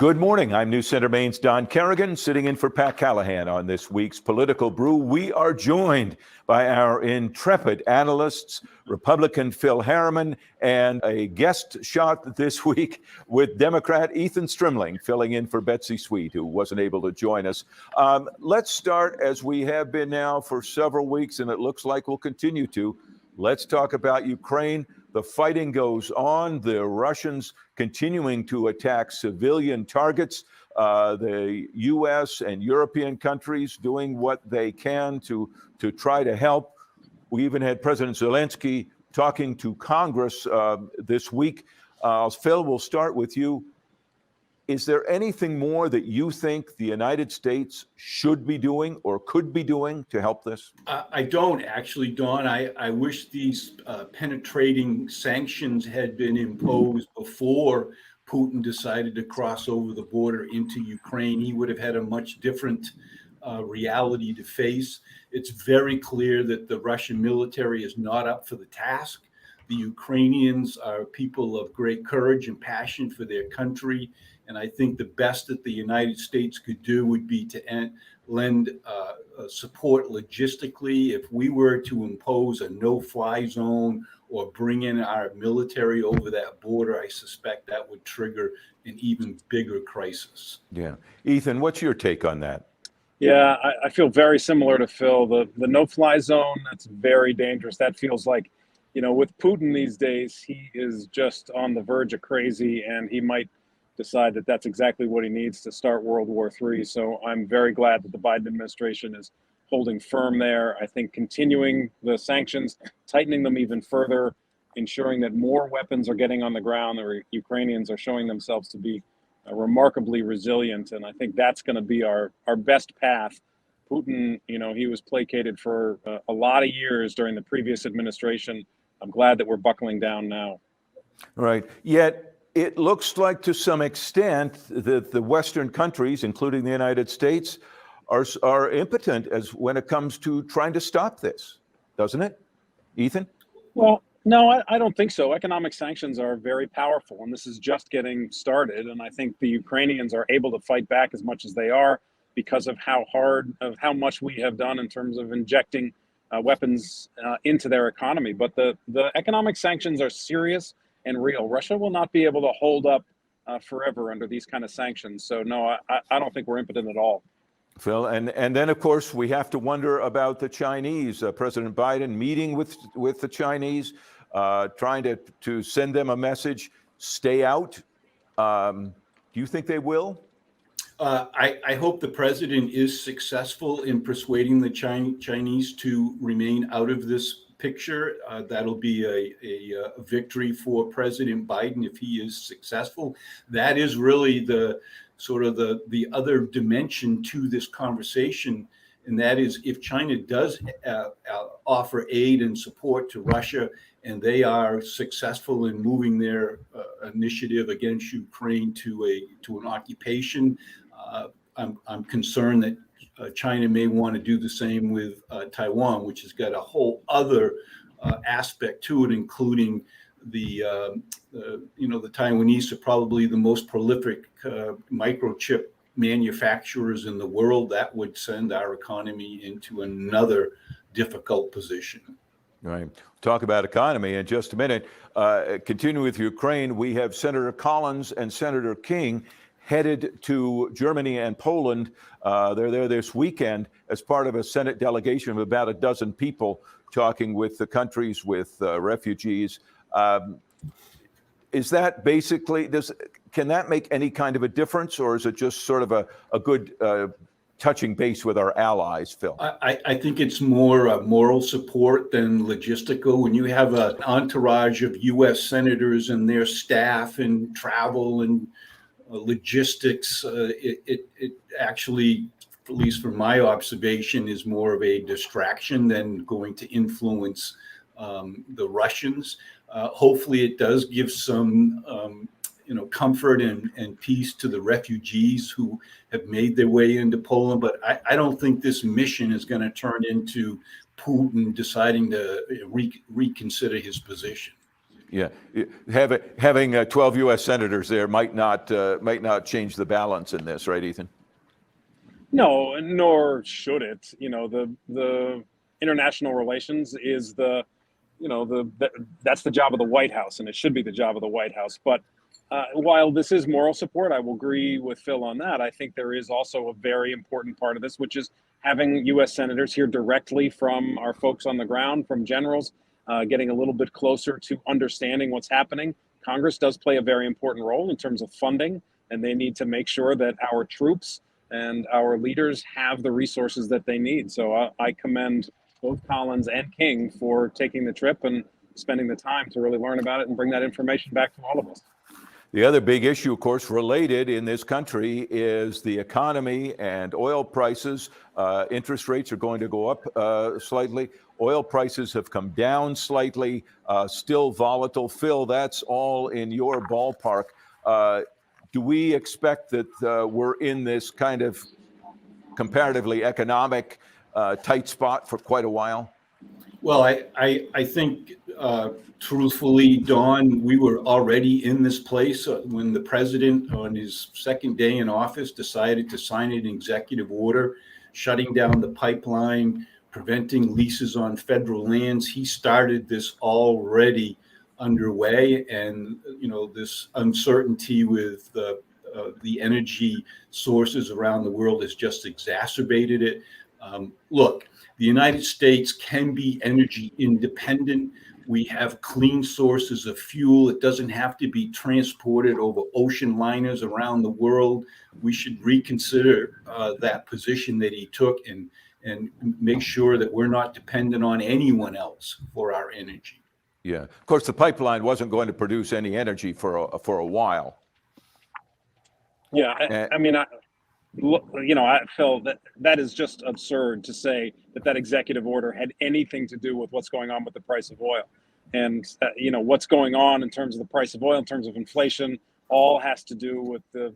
Good morning. I'm News Center Maine's Don Kerrigan, sitting in for Pat Callahan on this week's Political Brew. We are joined by our intrepid analysts, Republican Phil Harriman, and a guest shot this week with Democrat Ethan Strimling, filling in for Betsy Sweet, who wasn't able to join us. Let's start, as we have been now for several weeks, and it looks like we'll continue to. Let's talk about Ukraine. The fighting goes on. The Russians continuing to attack civilian targets. The U.S. and European countries doing what they can to try to help. We even had President Zelensky talking to Congress this week. Phil, we'll start with you. Is there anything more that you think the United States should be doing or could be doing to help this? I don't actually, Don. I wish these penetrating sanctions had been imposed before Putin decided to cross over the border into Ukraine. He would have had a much different reality to face. It's very clear that the Russian military is not up for the task. The Ukrainians are people of great courage and passion for their country. And I think the best that the United States could do would be to lend support logistically. If we were to impose a no-fly zone or bring in our military over that border, I suspect that would trigger an even bigger crisis. Yeah. Ethan, what's your take on that? Yeah, I feel very similar to Phil. The no-fly zone, that's very dangerous. That feels like, with Putin these days, he is just on the verge of crazy, and he might decide that that's exactly what he needs to start World War III. So I'm very glad that the Biden administration is holding firm there. I think continuing the sanctions, tightening them even further, ensuring that more weapons are getting on the ground. The Ukrainians are showing themselves to be remarkably resilient, and I think that's going to be our best path. Putin, he was placated for a lot of years during the previous administration. I'm glad that we're buckling down now. Right. Yet it looks like, to some extent, that the Western countries, including the United States, are impotent as when it comes to trying to stop this, doesn't it, Ethan? Well, no, I don't think so. Economic sanctions are very powerful, and this is just getting started. And I think the Ukrainians are able to fight back as much as they are because of how much we have done in terms of injecting weapons into their economy. But the economic sanctions are serious and real. Russia will not be able to hold up forever under these kind of sanctions. So no, I don't think we're impotent at all. Phil, and then of course we have to wonder about the Chinese. President Biden meeting with the Chinese, trying to send them a message: stay out. Do you think they will? I hope the president is successful in persuading the Chinese to remain out of this picture. That'll be a victory for President Biden if he is successful. That is really the other dimension to this conversation, and that is if China does offer aid and support to Russia, and they are successful in moving their initiative against Ukraine to an occupation. I'm concerned that China may want to do the same with Taiwan, which has got a whole other aspect to it, including the Taiwanese are probably the most prolific microchip manufacturers in the world. That would send our economy into another difficult position. Right. Talk about economy in just a minute. Continue with Ukraine. We have Senator Collins and Senator King headed to Germany and Poland. They're there this weekend as part of a Senate delegation of about a dozen people talking with the countries with refugees. Is that basically, can that make any kind of a difference, or is it just sort of a good touching base with our allies, Phil? I think it's more moral support than logistical. When you have an entourage of U.S. senators and their staff and travel and logistics, it actually, at least from my observation, is more of a distraction than going to influence the Russians. Hopefully it does give some comfort and peace to the refugees who have made their way into Poland. But I don't think this mission is going to turn into Putin deciding to reconsider his position. Yeah, having 12 U.S. senators there might not change the balance in this, right, Ethan? No, nor should it. You know, the international relations is that's the job of the White House, and it should be the job of the White House. But while this is moral support, I will agree with Phil on that. I think there is also a very important part of this, which is having U.S. senators hear directly from our folks on the ground, from generals, getting a little bit closer to understanding what's happening. Congress does play a very important role in terms of funding, and they need to make sure that our troops and our leaders have the resources that they need. So I commend both Collins and King for taking the trip and spending the time to really learn about it and bring that information back to all of us. The other big issue, of course, related in this country is the economy and oil prices. Interest rates are going to go up slightly. Oil prices have come down slightly, still volatile. Phil, that's all in your ballpark. Do we expect that we're in this kind of comparatively economic tight spot for quite a while? Well, I think truthfully, Don, we were already in this place when the president on his second day in office decided to sign an executive order shutting down the pipeline, preventing leases on federal lands. He started this already underway, and this uncertainty with the energy sources around the world has just exacerbated it. Look, the United States can be energy independent. We have clean sources of fuel. It doesn't have to be transported over ocean liners around the world. We should reconsider that position that he took and make sure that we're not dependent on anyone else for our energy. Yeah, of course, the pipeline wasn't going to produce any energy for a while. Yeah, Phil, that is just absurd to say that executive order had anything to do with what's going on with the price of oil. And, what's going on in terms of the price of oil, in terms of inflation, all has to do with the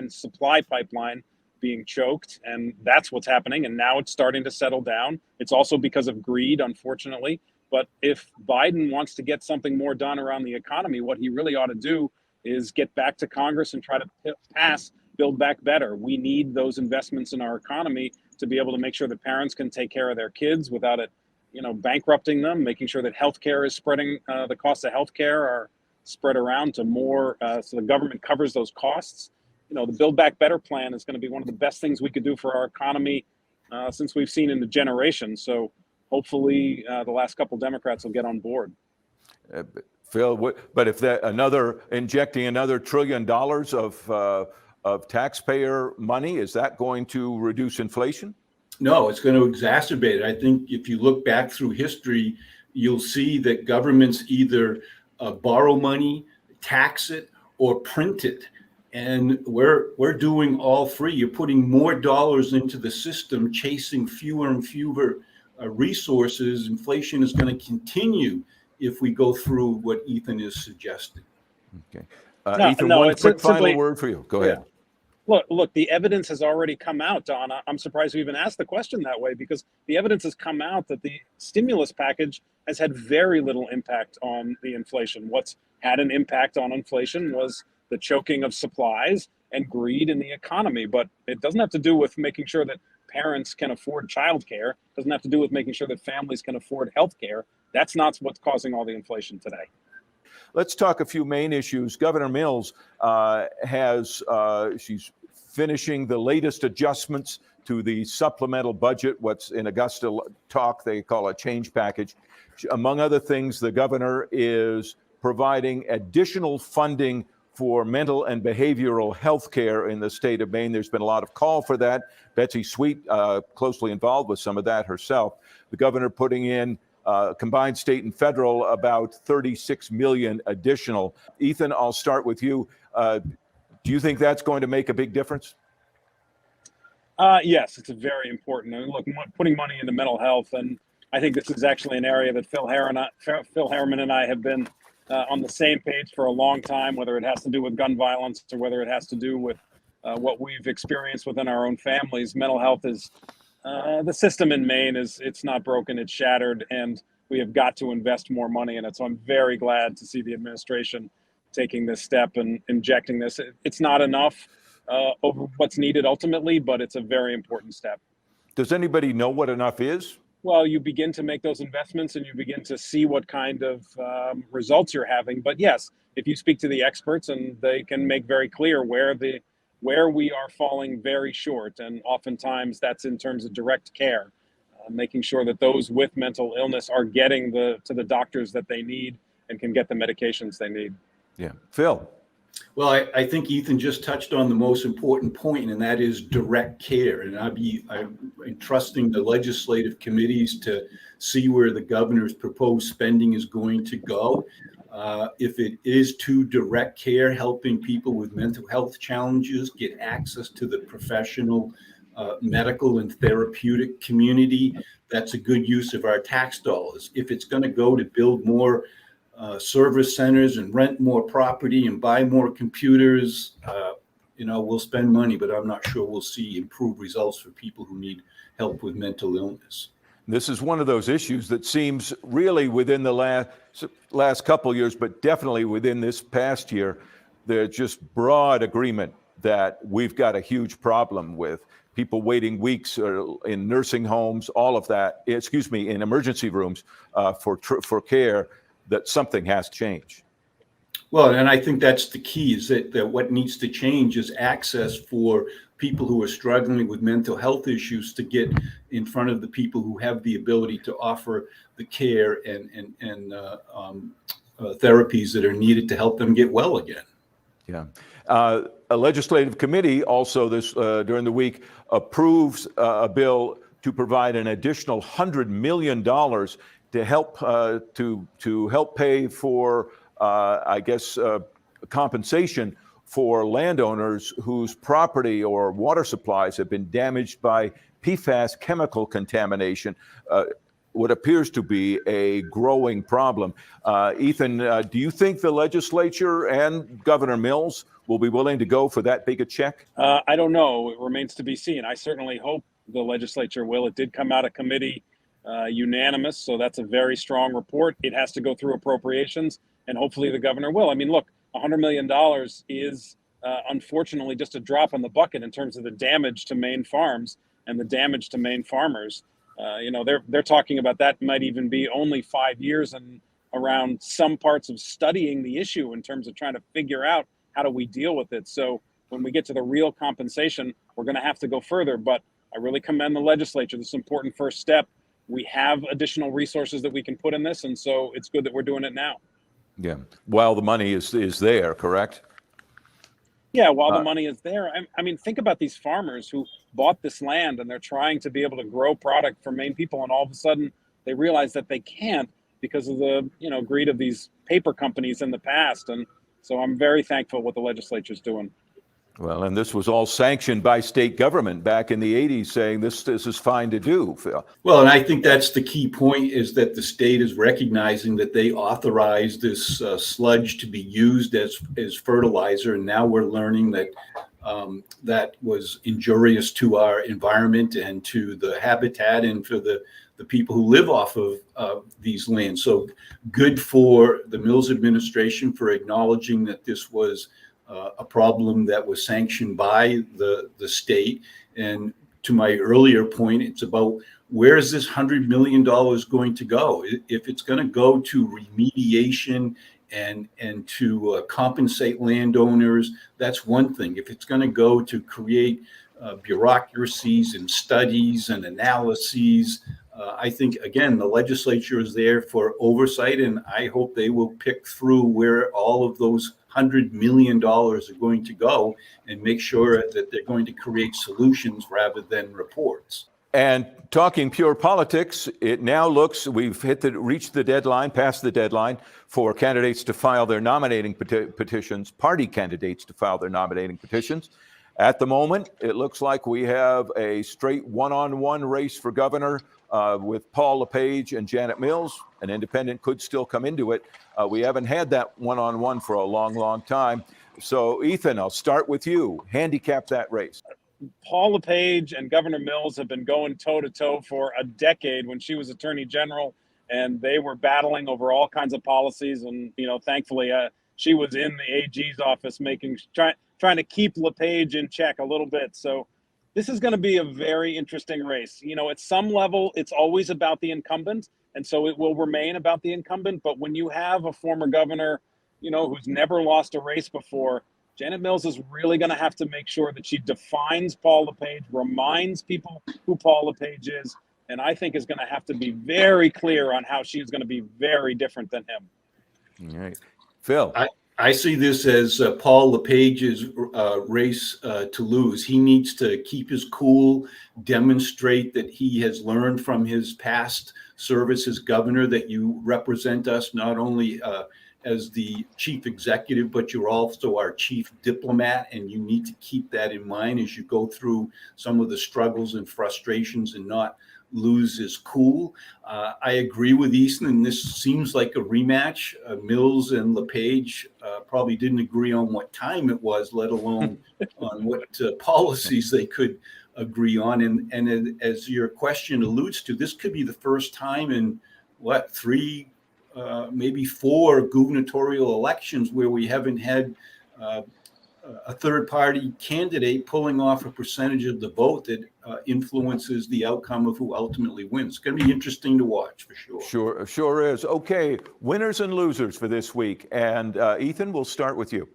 supply pipeline being choked. And that's what's happening. And now it's starting to settle down. It's also because of greed, unfortunately. But if Biden wants to get something more done around the economy, what he really ought to do is get back to Congress and try to pass Build Back Better. We need those investments in our economy to be able to make sure that parents can take care of their kids without it, bankrupting them, making sure that healthcare is spreading, the costs of healthcare are spread around to more, so the government covers those costs. The Build Back Better plan is going to be one of the best things we could do for our economy since we've seen in the generation. So hopefully the last couple Democrats will get on board. Phil, but if injecting another $1 trillion of taxpayer money, is that going to reduce inflation? No, it's going to exacerbate it. I think if you look back through history, you'll see that governments either borrow money, tax it, or print it. And we're doing all three. You're putting more dollars into the system, chasing fewer and fewer resources. Inflation is going to continue if we go through what Ethan is suggesting. Okay. Ethan, one quick final word for you. Go ahead. Look, the evidence has already come out, Don. I'm surprised we even asked the question that way, because the evidence has come out that the stimulus package has had very little impact on the inflation. What's had an impact on inflation was the choking of supplies and greed in the economy. But it doesn't have to do with making sure that parents can afford childcare. It doesn't have to do with making sure that families can afford health care. That's not what's causing all the inflation today. Let's talk a few main issues. Governor Mills she's finishing the latest adjustments to the supplemental budget, what's in Augusta talk they call a change package. Among other things, the governor is providing additional funding for mental and behavioral health care in the state of Maine. There's been a lot of call for that. Betsy Sweet closely involved with some of that herself. The governor putting in combined state and federal about $36 million additional. Ethan, I'll start with you. Do you think that's going to make a big difference? Yes, it's very important. And look, putting money into mental health, and I think this is actually an area that Phil Harriman and I have been on the same page for a long time, whether it has to do with gun violence or whether it has to do with what we've experienced within our own families. Mental health is the system in Maine it's not broken, it's shattered, and we have got to invest more money in it. So I'm very glad to see the administration taking this step and injecting this. It's not enough over what's needed ultimately, but it's a very important step. Does anybody know what enough is? Well, you begin to make those investments and you begin to see what kind of results you're having. But yes, if you speak to the experts, and they can make very clear where we are falling very short, and oftentimes that's in terms of direct care, making sure that those with mental illness are getting to the doctors that they need and can get the medications they need. Yeah, Phil. Well, I think Ethan just touched on the most important point, and that is direct care. And I'm entrusting the legislative committees to see where the governor's proposed spending is going to go. If it is to direct care, helping people with mental health challenges get access to the professional, medical and therapeutic community, that's a good use of our tax dollars. If it's going to go to build more service centers and rent more property and buy more computers, we'll spend money, but I'm not sure we'll see improved results for people who need help with mental illness. This is one of those issues that seems really within the last couple of years, but definitely within this past year, there's just broad agreement that we've got a huge problem with people waiting weeks in nursing homes, all of that, in emergency rooms for care, that something has changed. Well, and I think that's the key, is that what needs to change is access for people who are struggling with mental health issues to get in front of the people who have the ability to offer the care and therapies that are needed to help them get well again. Yeah. A legislative committee also during the week approves a bill to provide an additional $100 million to help help pay for, compensation for landowners whose property or water supplies have been damaged by PFAS chemical contamination, what appears to be a growing problem. Ethan, do you think the legislature and Governor Mills will be willing to go for that big a check? I don't know. It remains to be seen. I certainly hope the legislature will. It did come out of committee unanimous, so that's a very strong report. It has to go through appropriations, and hopefully the governor will. I mean, look, $100 million is unfortunately just a drop in the bucket in terms of the damage to Maine farms and the damage to Maine farmers. They're talking about that might even be only 5 years and around some parts of studying the issue in terms of trying to figure out how do we deal with it. So when we get to the real compensation, we're going to have to go further. But I really commend the legislature. This is an important first step. We have additional resources that we can put in this, and so it's good that we're doing it now. Yeah, while the money is there, correct? Yeah, while the money is there. I mean, think about these farmers who bought this land and they're trying to be able to grow product for Maine people, and all of a sudden they realize that they can't because of the greed of these paper companies in the past. And so I'm very thankful what the legislature's doing. Well, and this was all sanctioned by state government back in the 80s, saying this is fine to do, Phil. Well, and I think that's the key point, is that the state is recognizing that they authorized this sludge to be used as fertilizer. And now we're learning that that was injurious to our environment and to the habitat and for the people who live off of these lands. So good for the Mills administration for acknowledging that this was a problem that was sanctioned by the state. And to my earlier point, it's about where is this $100 million going to go? If it's going to go to remediation and to compensate landowners, that's one thing. If it's going to go to create bureaucracies and studies and analyses, I think, again, the legislature is there for oversight, and I hope they will pick through where all of those $100 million are going to go and make sure that they're going to create solutions rather than reports. And talking pure politics, it now looks we've reached the deadline, past the deadline for candidates to file their nominating petitions, party candidates to file their nominating petitions. At the moment, it looks like we have a straight one-on-one race for governor with Paul LePage and Janet Mills. An independent could still come into it. We haven't had that one-on-one for a long, long time. So, Ethan, I'll start with you. Handicap that race. Paul LePage and Governor Mills have been going toe-to-toe for a decade when she was Attorney General and they were battling over all kinds of policies. And thankfully, she was in the AG's office trying to keep LePage in check a little bit. So this is going to be a very interesting race. At some level, it's always about the incumbent, and so it will remain about the incumbent. But when you have a former governor, who's never lost a race before, Janet Mills is really going to have to make sure that she defines Paul LePage, reminds people who Paul LePage is, and I think is going to have to be very clear on how she is going to be very different than him. All right. Phil. I see this as Paul LePage's race to lose. He needs to keep his cool, demonstrate that he has learned from his past service as governor, that you represent us not only as the chief executive, but you're also our chief diplomat, and you need to keep that in mind as you go through some of the struggles and frustrations and not lose his cool. I agree with Ethan, and this seems like a rematch. Mills and LePage probably didn't agree on what time it was, let alone on what policies they could agree on. And as your question alludes to, this could be the first time in three, maybe four gubernatorial elections where we haven't had a third party candidate pulling off a percentage of the vote that influences the outcome of who ultimately wins. It's going to be interesting to watch for sure. Sure is. Okay, winners and losers for this week. And Ethan, we'll start with you.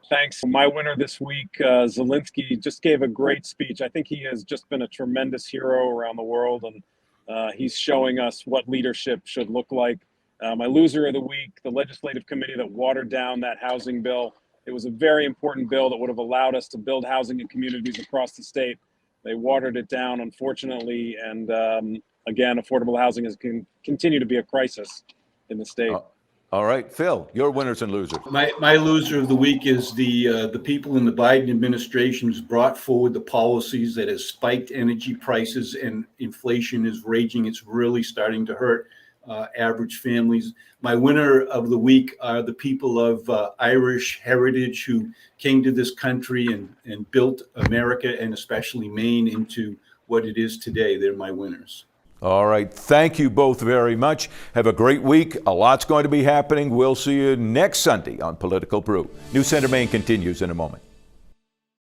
Thanks. My winner this week, Zelensky, just gave a great speech. I think he has just been a tremendous hero around the world, and he's showing us what leadership should look like. My loser of the week, the legislative committee that watered down that housing bill. It was a very important bill that would have allowed us to build housing in communities across the state. They watered it down, unfortunately, and again, affordable housing has continued to be a crisis in the state. All right, Phil, your winners and losers. My loser of the week is the people in the Biden administration who's brought forward the policies that has spiked energy prices, and inflation is raging. It's really starting to hurt average families. My winner of the week are the people of Irish heritage who came to this country and built America, and especially Maine, into what it is today. They're my winners. All right. Thank you both very much. Have a great week. A lot's going to be happening. We'll see you next Sunday on Political Brew. News Center Maine continues in a moment.